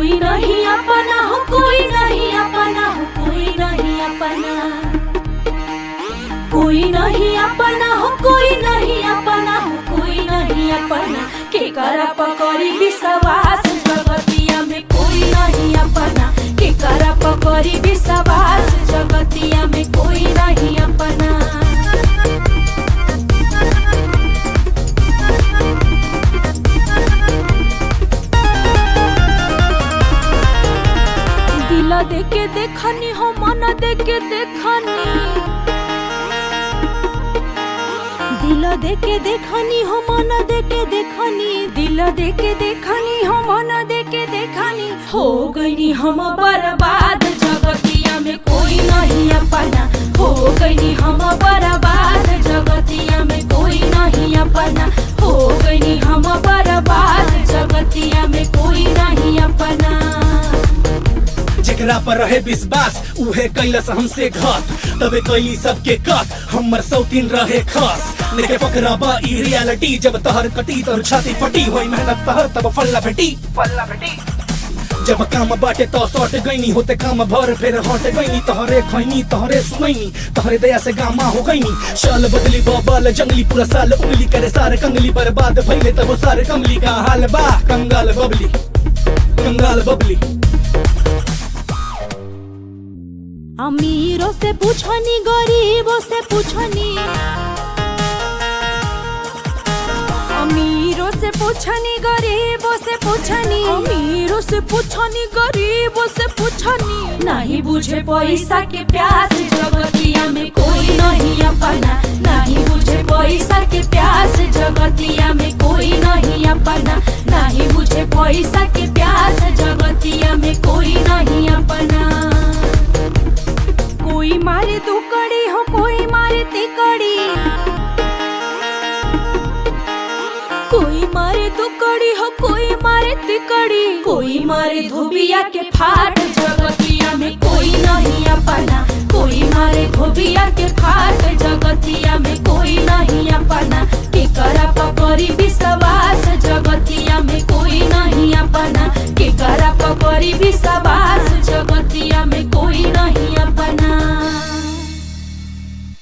कोई नहीं अपना हो, कोई नहीं अपना हो, कोई नहीं अपना, कोई नहीं अपना हो, कोई नहीं अपना हो, कोई नहीं अपना। के करा पकड़ी विश्वास जगतिया में कोई नहीं अपना, के करा पकड़ी विश्वास जगतिया में कोई नहीं अपना। दिल देके देखनी हो, मन देके देखनी, दिल देके देखनी हो, मन देके देखनी, दिल देके देखनी हो, मन देके देखनी। हो गई हम बर्बाद जगतिया में कोई नहीं अपना, हो गई हम बर्बाद जगतिया में कोई नहीं अपना, हो गई हम बर्बाद जगतिया में कोई नहीं अपना। जेकरा पर रहे विश्वास उहे कैलस हमसे घात, तबे कैली सबके काट हमर सौतीन रहे खास। लेके फकरा बा ई रियलिटी, जब तहर कटी तोर छाती फटी, होई मेहनत तहर तब फल्ला भेटी, फल्ला भेटी। जब काम बाटे तो सौट गईनी, होते काम भर फिर हट गईनी, तहरे खैनी तहरे सुनैनी, तहरे दया से गामा हो गईनी। शाल बदली बाबाल जंगली, पूरा साल उंगली करे सारे कंगली, बर्बाद भइले तब सारे कमली का हाल बा कंगाल बबली, कंगाल बबली। अमीरों से पूछनी, गरीबों से पूछनी, अमीरों से पूछनी, गरीबों से पूछनी, अमीरों से पूछनी, गरीबों से पूछनी। नहीं बुझे पैसा के प्यास जगतिया में कोई नहीं अपना, नहीं बुझे पैसा के प्यास जगतिया में कोई नहीं अपना, नहीं बुझे पैसा के प्यास जगतिया में कोई नहीं अपना। कोई मारे दुकड़ी हो, कोई मारे तिकड़ी, कोई मारे दुकड़ी हो, कोई मारे तिकड़ी, कोई मारे धोबिया के फाट जगतिया में कोई नहीं अपना, कोई मारे धोबिया के फाट जगतिया में कोई नहीं अपना। के करा पकड़ी विश्वास जगतिया में कोई नहीं अपना, के करा पकड़ी विश्वास जगतिया में